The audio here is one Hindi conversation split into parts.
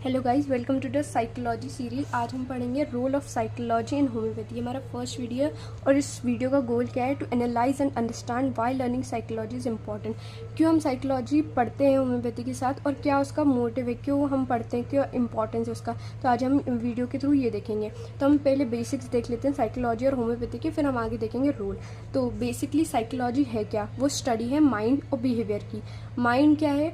Hello guys, welcome to the psychology series. आज हम पढ़ेंगे role of psychology in homeopathy. हमारा फर्स्ट वीडियो है और इस वीडियो का गोल क्या है? To analyse and understand why learning psychology is important. क्यों हम साइकोलॉजी पढ़ते हैं होम्योपैथी के साथ और क्या उसका मोटिव है, क्यों हम पढ़ते हैं, क्यों इंपॉर्टेंस है उसका। तो आज हम वीडियो के थ्रू ये देखेंगे। तो हम पहले बेसिक्स देख लेते हैं साइकोलॉजी और होम्योपैथी के, फिर हम आगे देखेंगे रोल। तो बेसिकली साइकोलॉजी है क्या? वो स्टडी है माइंड और बिहेवियर की। माइंड क्या है?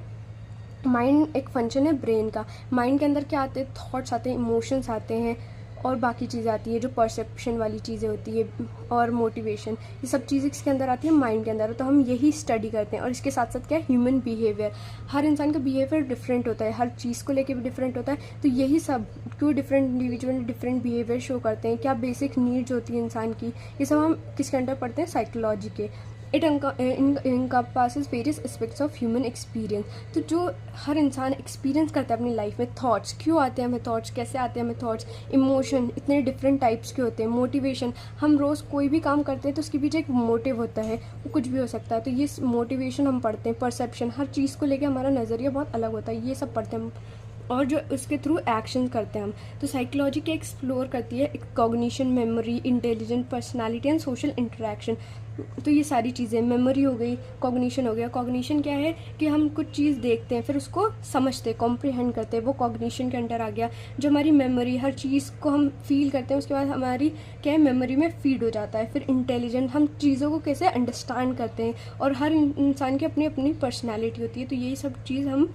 माइंड एक फंक्शन है ब्रेन का। माइंड के अंदर क्या आते हैं? थॉट्स आते हैं, इमोशंस आते हैं और बाकी चीज़ें आती है जो परसेप्शन वाली चीज़ें होती है और मोटिवेशन, ये सब चीज़ें इसके अंदर आती है माइंड के अंदर। तो हम यही स्टडी करते हैं। और इसके साथ साथ क्या है? Human behaviour. हर इंसान का बिहेवियर डिफरेंट होता है, हर चीज़ को लेके भी डिफरेंट होता है। तो यही सब क्यों different individual different behaviour show करते हैं, क्या बेसिक नीड्स होती है इंसान की, ये सब हम किसके अंदर पढ़ते हैं? साइकोलॉजी के। It encompasses various aspects of human experience. तो जो हर इंसान एक्सपीरियंस करता है अपनी लाइफ में, थॉट्स क्यों आते हैं हमें, थॉट्स कैसे आते हैं हमें, थॉट्स, इमोशन इतने डिफरेंट टाइप्स के होते हैं, मोटिवेशन, हम रोज़ कोई भी काम करते हैं तो उसके पीछे एक मोटिव होता है, वो कुछ भी हो सकता है। तो ये मोटिवेशन हम पढ़ते हैं। परसेप्शन, हर चीज़ को लेकर हमारा नज़रिया बहुत अलग होता है, ये सब पढ़ते हैं हम। और जो उसके थ्रू एक्शन करते हैं हम। तो साइकोलॉजी क्या एक्सप्लोर करती है? Cognition, memory, intelligent, personality and social interaction. तो ये सारी चीज़ें, मेमोरी हो गई, कॉग्निशन हो गया। कॉग्निशन क्या है कि हम कुछ चीज़ देखते हैं फिर उसको समझते हैं, कॉम्प्रिहेंड करते हैं, वो कॉग्निशन के अंडर आ गया। जो हमारी मेमोरी, हर चीज़ को हम फील करते हैं, उसके बाद हमारी क्या है, मेमोरी में फीड हो जाता है। फिर इंटेलिजेंट, हम चीज़ों को कैसे अंडरस्टैंड करते हैं। और हर इंसान की अपनी अपनी पर्सनैलिटी होती है। तो यही सब चीज़ हम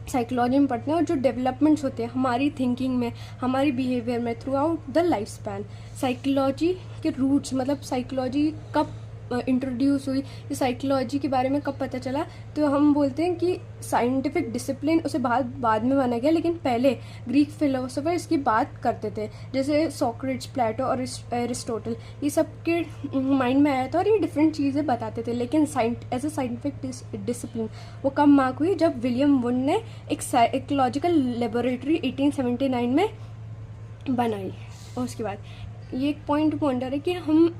साइकोलॉजी में पढ़ते हैं। और जो डेवलपमेंट्स होते हैं हमारी थिंकिंग में, हमारी बिहेवियर में through out the life span. Psychology के रूट्स, मतलब साइकोलॉजी कब इंट्रोड्यूस हुई, ये साइकोलॉजी के बारे में कब पता चला, तो हम बोलते हैं कि साइंटिफिक डिसिप्लिन उसे बाद में माना गया, लेकिन पहले ग्रीक फिलोसोफर इसकी बात करते थे, जैसे सोक्रेट्स, प्लेटो और एरिस्टोटल। ये सब के माइंड में आया था और ये डिफरेंट चीज़ें बताते थे। लेकिन एज ए साइंटिफिक डिसिप्लिन वो कब मार्क हुई? जब विलियम वुड ने एक साइकोलॉजिकल लेबोरेटरी 1879 में बनाई। और उसके बाद ये एक पॉइंट वंडर है कि हम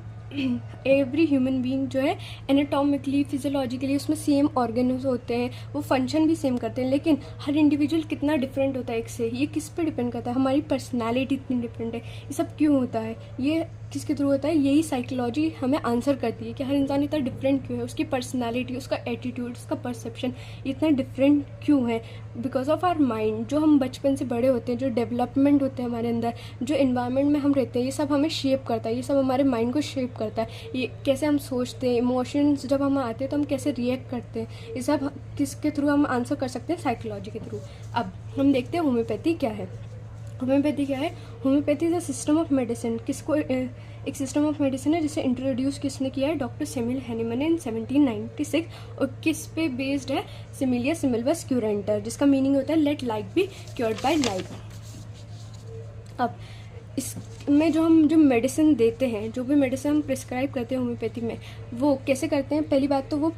एवरी ह्यूमन बीइंग जो है एनाटॉमिकली, फिजियोलॉजिकली उसमें सेम ऑर्गेन्स होते हैं, वो फंक्शन भी सेम करते हैं, लेकिन हर इंडिविजुअल कितना डिफरेंट होता है एक से। ये किस पे डिपेंड करता है? हमारी पर्सनालिटी इतनी डिफरेंट है। ये सब क्यों होता है? ये किसके थ्रू होता है? यही साइकोलॉजी हमें आंसर करती है कि हर इंसान इतना डिफरेंट क्यों है, उसकी पर्सनालिटी, उसका एटीट्यूड, उसका परसेप्शन इतना डिफरेंट क्यों है। Because of our mind. जो हम बचपन से बड़े होते हैं, जो डेवलपमेंट होते हैं हमारे अंदर, जो इन्वायरमेंट में हम रहते हैं, ये सब हमें शेप करता है, ये सब हमारे माइंड को शेप करता है। ये कैसे हम सोचते हैं, इमोशंस जब हम आते हैं तो हम कैसे रिएक्ट करते हैं, ये सब किसके थ्रू हम आंसर कर सकते हैं? साइकोलॉजी के थ्रू। अब हम देखते हैं होम्योपैथी क्या है। होम्योपैथी क्या है? Homeopathy is a system of medicine. किसको एक सिस्टम ऑफ मेडिसिन है जिसे इंट्रोड्यूस किसने किया है? डॉक्टर सेमिल हैनिमन ने इन 1796। और किस पे बेस्ड है? सिमिलिया सिमिलबस क्यूरेंटर, जिसका मीनिंग होता है let like be cured by like. अब इसमें जो मेडिसिन देते हैं, जो भी मेडिसिन हम प्रिस्क्राइब करते हैं होम्योपैथी में, वो कैसे करते हैं? पहली बात तो वो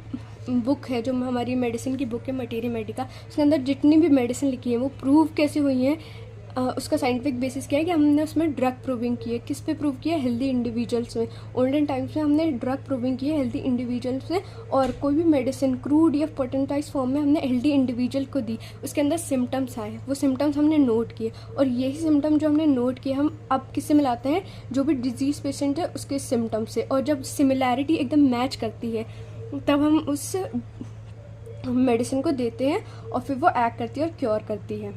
बुक है जो हमारी मेडिसिन की बुक है, मटेरिया मेडिका, उसके अंदर जितनी भी मेडिसिन लिखी है वो प्रूव कैसे हुई हैं, उसका साइंटिफिक बेसिस क्या है कि हमने उसमें ड्रग प्रूविंग की है। किस पे प्रूव किया है? हेल्दी इंडिविजुअल्स में। ओल्डन टाइम्स में हमने ड्रग प्रूविंग की है हेल्दी इंडिविजुअल्स में। और कोई भी मेडिसिन क्रूड या पोटेंटाइज फॉर्म में हमने हेल्दी इंडिविजुअल को दी, उसके अंदर सिम्टम्स आए, वो सिम्टम्स हमने नोट किए। और यही सिम्टम जो हमने नोट किए हम अब किससे मिलाते हैं? जो भी डिजीज पेशेंट है उसके सिम्टम्स से। और जब सिमिलैरिटी एकदम मैच करती है तब हम उस मेडिसिन को देते हैं और फिर वो एक्ट करती है और क्योर करती है।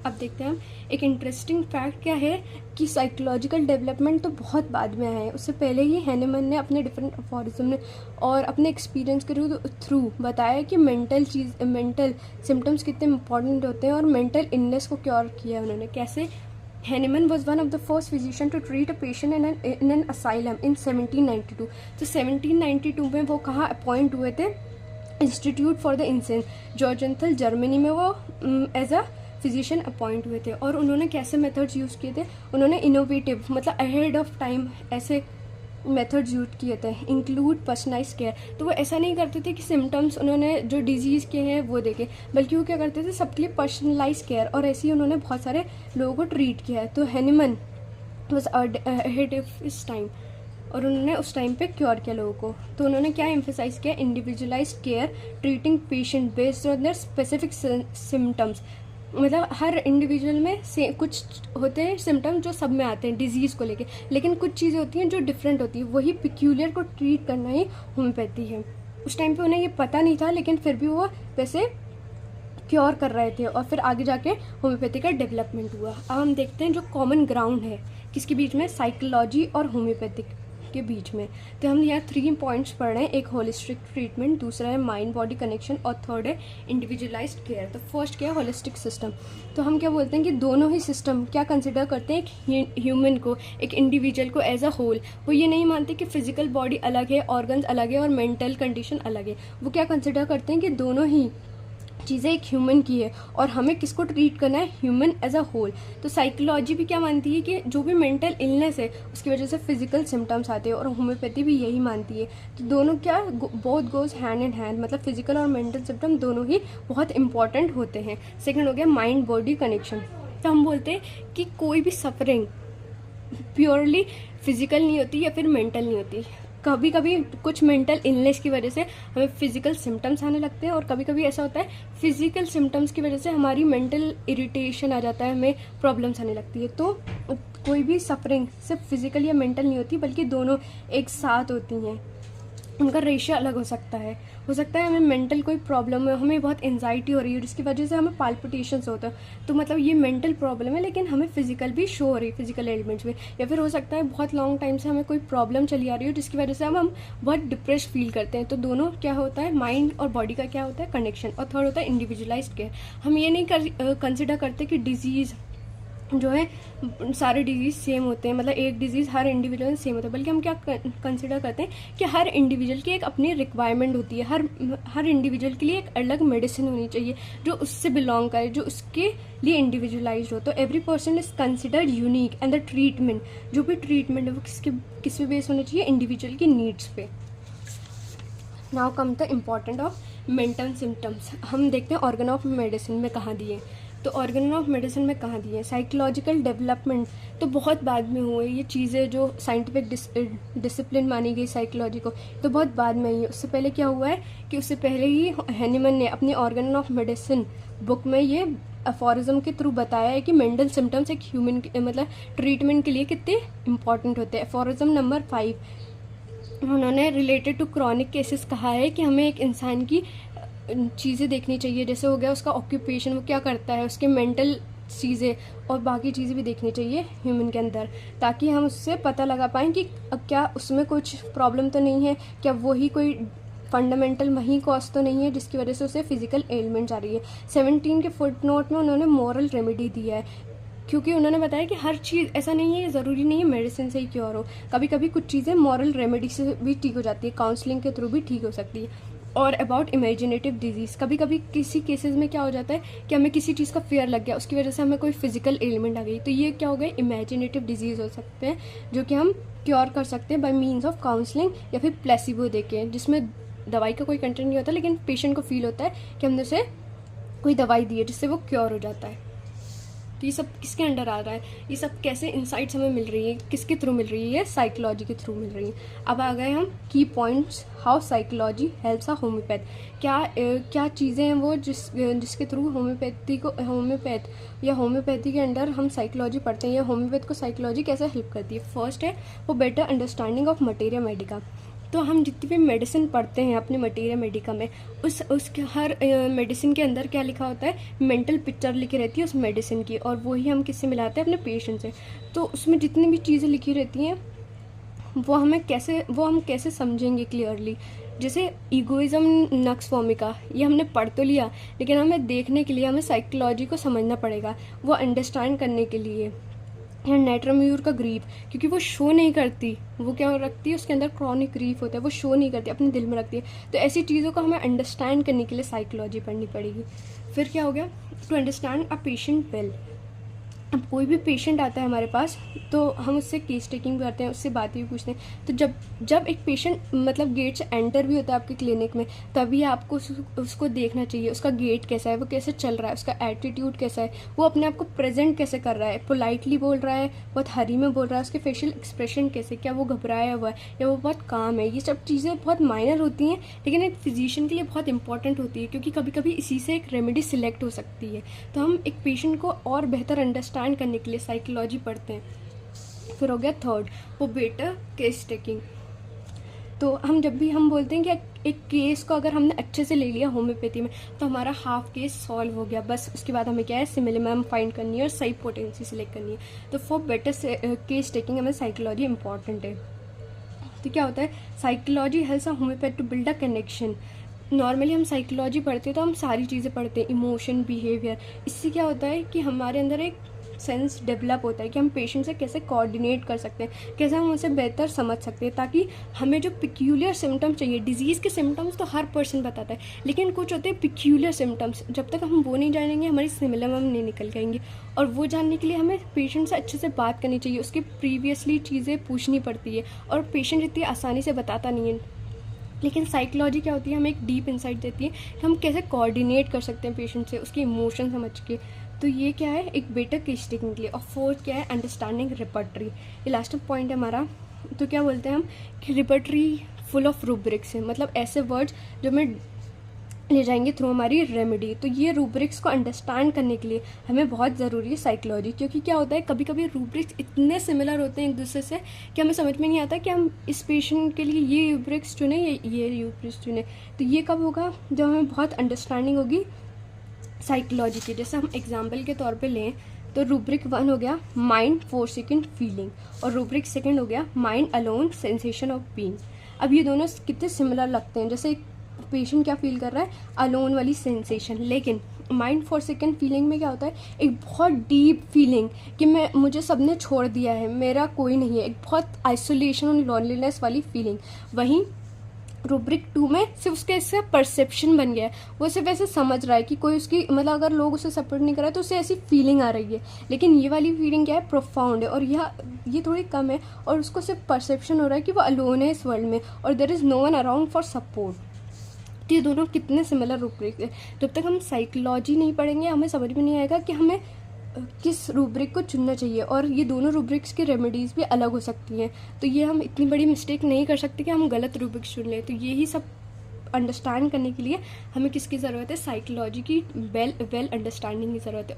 अब देखते हैं हम एक इंटरेस्टिंग फैक्ट क्या है कि साइकोलॉजिकल डेवलपमेंट तो बहुत बाद में आया है। उससे पहले ही हैनिमन ने अपने डिफरेंट अफोरिज्म ने और अपने एक्सपीरियंस के थ्रू बताया कि मेंटल सिम्टम्स कितने इंपॉर्टेंट होते हैं और मेंटल इलनेस को क्योर किया उन्होंने। कैसे? Hahnemann was one of the first physician to treat a patient in an asylum in 1792। तो 1792 में वो कहाँ अपॉइंट हुए थे? Institute for the insane, Georgenthal, Germany में वो एज अ फिजिशियन अपॉइंट हुए थे। और उन्होंने कैसे मेथड्स यूज़ किए थे? उन्होंने इनोवेटिव, मतलब अहेड ऑफ टाइम ऐसे मेथड्स यूज किए थे, इंक्लूड पर्सनलाइज केयर। तो वो ऐसा नहीं करते थे कि सिम्टम्स उन्होंने जो डिजीज़ के हैं वो देखे, बल्कि वो क्या करते थे? सबके लिए पर्सनलाइज केयर। और ऐसे ही उन्होंने बहुत सारे लोगों को ट्रीट किया है। तो हैनिमन वॉज अहेड ऑफ इस टाइम और उन्होंने उस टाइम पे क्योर किया लोगों को। तो उन्होंने क्या एम्फेसाइज किया? Individualised care, treating patient based on their specific symptoms. मतलब हर इंडिविजुअल में से कुछ होते हैं सिम्टम्स जो सब में आते हैं डिजीज़ को लेके, लेकिन कुछ चीज़ें होती हैं जो डिफरेंट होती है, वही पिक्यूलियर को ट्रीट करना ही होम्योपैथी है। उस टाइम पे उन्हें ये पता नहीं था, लेकिन फिर भी वो वैसे क्योर कर रहे थे, और फिर आगे जाके होम्योपैथी का डेवलपमेंट हुआ। अब हम देखते हैं जो कॉमन ग्राउंड है किसके बीच में, साइकोलॉजी और होम्योपैथिक के बीच में। तो हम यहाँ 3 पॉइंट्स पढ़ रहे हैं, एक होलिस्टिक ट्रीटमेंट, दूसरा है माइंड बॉडी कनेक्शन, और थर्ड है इंडिविजुअलाइज्ड केयर। तो फर्स्ट क्या है, होलिस्टिक सिस्टम। तो हम क्या बोलते हैं कि दोनों ही सिस्टम क्या कंसिडर करते हैं, एक ह्यूमन को, एक इंडिविजुअल को एज अ होल। वो ये नहीं मानते कि फिजिकल बॉडी अलग है, ऑर्गन्स अलग है और मेंटल कंडीशन अलग है। वो क्या कंसिडर करते हैं कि दोनों ही चीज़ें एक ह्यूमन की है और हमें किसको ट्रीट करना है, ह्यूमन एज अ होल। तो साइकोलॉजी भी क्या मानती है कि जो भी मेंटल इलनेस है उसकी वजह से फिजिकल सिम्टम्स आते हैं, और होम्योपैथी भी यही मानती है। तो दोनों क्या, both goes hand in hand, मतलब फिजिकल और मेंटल सिम्टम दोनों ही बहुत इंपॉर्टेंट होते हैं। सेकेंड हो गया माइंड बॉडी कनेक्शन। तो हम बोलते हैं कि कोई भी सफरिंग प्योरली फिजिकल नहीं होती या फिर मेंटल नहीं होती। कभी कभी कुछ मेंटल इलनेस की वजह से हमें फिजिकल सिम्टम्स आने लगते हैं, और कभी कभी ऐसा होता है फिजिकल सिम्टम्स की वजह से हमारी मेंटल इरिटेशन आ जाता है, हमें प्रॉब्लम्स आने लगती है। तो कोई भी सफरिंग सिर्फ फिजिकल या मेंटल नहीं होती, बल्कि दोनों एक साथ होती हैं। उनका रेशियो अलग हो सकता है हमें मेंटल कोई प्रॉब्लम है, हमें बहुत एंजाइटी हो रही है जिसकी वजह से हमें पाल्पिटेशंस होता है, तो मतलब ये मेंटल प्रॉब्लम है, लेकिन हमें फिजिकल भी शो हो रही है, फिजिकल एलिमेंट्स में। या फिर हो सकता है बहुत लॉन्ग टाइम से हमें कोई प्रॉब्लम चली आ रही हो जिसकी वजह से हम बहुत डिप्रेस फील करते हैं। तो दोनों क्या होता है, माइंड और बॉडी का क्या होता है, कनेक्शन। और थर्ड होता है इंडिविजुअलाइज्ड केयर। हम ये नहीं कंसिडर करते कि डिजीज़ जो है सारे डिजीज़ सेम होते हैं, मतलब एक डिजीज़ हर इंडिविजुअल सेम होता है, बल्कि हम क्या कंसिडर करते हैं कि हर इंडिविजुअल की एक अपनी रिक्वायरमेंट होती है। हर इंडिविजुअल के लिए एक अलग मेडिसिन होनी चाहिए जो उससे बिलोंग करे, जो उसके लिए इंडिविजुअलाइज्ड हो। तो every person is considered unique, and the treatment, जो भी ट्रीटमेंट है वो किस पे बेस होना चाहिए, इंडिविजुअल की नीड्स पे। Now come the important of mental symptoms. हम देखते हैं ऑर्गन ऑफ मेडिसिन में कहाँ दिए। तो ऑर्गन ऑफ मेडिसिन में कहाँ दिए, साइकोलॉजिकल डेवलपमेंट तो बहुत बाद में हुए। ये चीज़ें जो साइंटिफिक डिसिप्लिन मानी गई साइकोलॉजी को, तो बहुत बाद में ही। उससे पहले क्या हुआ है कि उससे पहले ही हैनीमन ने अपनी ऑर्गन ऑफ मेडिसिन बुक में ये अफोरिज्म के थ्रू बताया है कि मेंटल सिम्टम्स एक ह्यूमन मतलब ट्रीटमेंट के लिए कितने इंपॉर्टेंट होते हैं। अफोरिज्म नंबर 5, उन्होंने रिलेटेड टू क्रॉनिक केसेस कहा है कि हमें एक इंसान की चीज़ें देखनी चाहिए, जैसे हो गया उसका ऑक्यूपेशन, वो क्या करता है, उसके मेंटल चीज़ें और बाकी चीज़ें भी देखनी चाहिए ह्यूमन के अंदर, ताकि हम उससे पता लगा पाएँ कि क्या उसमें कुछ प्रॉब्लम तो नहीं है, क्या वही कोई फंडामेंटल वही कॉज तो नहीं है जिसकी वजह से उसे फिजिकल एलिमेंट्स आ रही है। 17 के फुट नोट में उन्होंने मॉरल रेमेडी दिया है, क्योंकि उन्होंने बताया कि हर चीज़ ऐसा नहीं है, ज़रूरी नहीं है मेडिसिन से ही क्योर हो, कभी कभी कुछ चीज़ें मॉरल रेमेडी से भी ठीक हो जाती है, काउंसलिंग के थ्रू भी ठीक हो सकती है। और अबाउट इमेजिनेटिव डिजीज़, कभी कभी किसी केसेस में क्या हो जाता है कि हमें किसी चीज़ का फेयर लग गया, उसकी वजह से हमें कोई फिजिकल एलिमेंट आ गई, तो ये क्या हो गए, इमेजिनेटिव डिजीज़ हो सकते हैं, जो कि हम क्योर कर सकते हैं बाय मीन्स ऑफ काउंसलिंग या फिर प्लेसिबो देके, जिसमें दवाई का कोई कंटेंट नहीं होता, लेकिन पेशेंट को फील होता है कि हमने उसे कोई दवाई दी है जिससे वो क्योर हो जाता है। तो ये सब किसके अंडर आ रहा है, ये सब कैसे इंसाइट्स हमें मिल रही है, किसके थ्रू मिल रही है, साइकोलॉजी के थ्रू मिल रही है। अब आ गए हम की points, how psychology helps a homeopath. क्या चीज़ें हैं वो जिसके थ्रू होम्योपैथी के अंडर हम साइकोलॉजी पढ़ते हैं, या होम्योपैथ को साइकोलॉजी कैसे हेल्प करती है। फर्स्ट है वो better understanding of materia Medica. तो हम जितनी भी मेडिसिन पढ़ते हैं अपने मटेरिया मेडिका में, उसके हर मेडिसिन के अंदर क्या लिखा होता है, मेंटल पिक्चर लिखी रहती है उस मेडिसिन की, और वही हम किससे मिलाते हैं, अपने पेशेंट से। तो उसमें जितनी भी चीज़ें लिखी रहती हैं वो हम कैसे समझेंगे क्लियरली। जैसे ईगोइज्म नक्स वोमिका, ये हमने पढ़ तो लिया, लेकिन हमें देखने के लिए हमें साइकोलॉजी को समझना पड़ेगा, वो अंडरस्टैंड करने के लिए। या नेट्रम्यूर का ग्रीफ, क्योंकि वो शो नहीं करती, वो क्या रखती है उसके अंदर क्रॉनिक ग्रीफ होता है, वो शो नहीं करती, अपने दिल में रखती है। तो ऐसी चीज़ों को हमें अंडरस्टैंड करने के लिए साइकोलॉजी पढ़नी पड़ेगी। फिर क्या हो गया, to understand a patient well. अब कोई भी पेशेंट आता है हमारे पास तो हम उससे केस टेकिंग भी करते हैं, उससे बातें भी पूछते हैं। तो जब एक पेशेंट मतलब गेट से एंटर भी होता है आपके क्लिनिक में, तभी आपको उसको देखना चाहिए, उसका गेट कैसा है, वो कैसे चल रहा है, उसका एटीट्यूड कैसा है, वो अपने आप को प्रेजेंट कैसे कर रहा है, पोलाइटली बोल रहा है, बहुत हरी में बोल रहा है, उसके फेशियल एक्सप्रेशन कैसे, क्या वो घबराया हुआ है या वो बहुत काम है। ये सब चीज़ें बहुत माइनर होती हैं लेकिन एक फिजिशियन के लिए बहुत इंपॉर्टेंट होती है, क्योंकि कभी कभी इसी से एक रेमेडी सिलेक्ट हो सकती है। तो हम एक पेशेंट को और बेहतर अंडरस्टैंड करने के लिए साइकोलॉजी पढ़ते हैं। फिर हो गया थर्ड, वो बेटर केस टेकिंग। तो हम जब भी हम बोलते हैं कि एक केस को अगर हमने अच्छे से ले लिया होम्योपैथी में तो हमारा हाफ केस सॉल्व हो गया, बस उसके बाद हमें क्या है, सिमिलर फाइंड करनी है और सही पोटेंसी सिलेक्ट करनी है। तो फॉर बेटर केस टेकिंग हमें साइकोलॉजी इंपॉर्टेंट है। तो क्या होता है, psychology helps homeopath to build a connection. Normally हम साइकोलॉजी पढ़ते हैं तो हम सारी चीज़ें पढ़ते हैं, इमोशन, बिहेवियर। इससे क्या होता है कि हमारे अंदर एक सेंस डेवलप होता है कि हम पेशेंट से कैसे कोऑर्डिनेट कर सकते हैं, कैसे हम उसे बेहतर समझ सकते हैं, ताकि हमें जो पिक्यूलियर सिम्टम्स चाहिए, डिजीज़ के सिम्टम्स तो हर पर्सन बताता है, लेकिन कुछ होते हैं पिक्यूलियर सिम्टम्स, जब तक हम वो नहीं जानेंगे हमारी सिमिलर हम नहीं निकल जाएंगे। और वो जानने के लिए हमें पेशेंट से अच्छे से बात करनी चाहिए, उसकी प्रीवियसली चीज़ें पूछनी पड़ती है, और पेशेंट इतनी आसानी से बताता नहीं है। लेकिन साइकोलॉजी क्या होती है, हमें एक डीप इंसाइट देती है कि हम कैसे कोऑर्डिनेट कर सकते हैं पेशेंट से, उसके इमोशन समझ के। तो ये क्या है, एक बेटर केस टेकिंग के लिए। और फोर्थ क्या है, अंडरस्टैंडिंग रिपर्टरी। ये लास्ट पॉइंट है हमारा। तो क्या बोलते हैं हम कि रिपर्टरी फुल ऑफ रूब्रिक्स है, मतलब ऐसे वर्ड्स जो हमें ले जाएंगे थ्रू हमारी रेमेडी। तो ये रूब्रिक्स को अंडरस्टैंड करने के लिए हमें बहुत ज़रूरी है साइकोलॉजी, क्योंकि क्या होता है कभी कभी रूब्रिक्स इतने सिमिलर होते हैं एक दूसरे से कि हमें समझ में नहीं आता कि हम इस पेशेंट के लिए ये रूब्रिक्स चुने ये रूब्रिक्स चुने। तो ये कब होगा, जब हमें बहुत अंडरस्टैंडिंग होगी साइकोलॉजी की। जैसे हम एग्जाम्पल के तौर पे लें तो रूब्रिक 1 हो गया माइंड 4 सेकेंड फीलिंग, और रूब्रिक 2 हो गया mind alone sensation of being. अब ये दोनों कितने सिमिलर लगते हैं, जैसे पेशेंट क्या फील कर रहा है, अलोन वाली सेंसेशन, लेकिन माइंड 4 सेकेंड फीलिंग में क्या होता है, एक बहुत डीप फीलिंग कि मुझे सबने छोड़ दिया है, मेरा कोई नहीं है, एक बहुत आइसोलेशन और लॉनलीनेस वाली फीलिंग। वहीं रूब्रिक 2 में सिर्फ उसके इससे परसेप्शन बन गया है, वो सिर्फ ऐसे समझ रहा है कि कोई उसकी मतलब अगर लोग उसे सपोर्ट नहीं कर रहे तो उसे ऐसी फीलिंग आ रही है। लेकिन ये वाली फीलिंग क्या है, प्रोफाउंड है, और ये थोड़ी कम है, और उसको सिर्फ परसेप्शन हो रहा है कि वो अलोन है इस वर्ल्ड में और there is no one around for support. तो ये दोनों कितने सिमिलर रूब्रिक है। जब तक हम साइकोलॉजी नहीं पढ़ेंगे हमें समझ में नहीं आएगा कि हमें किस रूब्रिक को चुनना चाहिए, और ये दोनों रूब्रिक्स की रेमेडीज़ भी अलग हो सकती हैं। तो ये हम इतनी बड़ी मिस्टेक नहीं कर सकते कि हम गलत रूब्रिक्स चुन लें। तो यही सब अंडरस्टैंड करने के लिए हमें किसकी ज़रूरत है, साइकोलॉजी की वेल अंडरस्टैंडिंग की ज़रूरत है।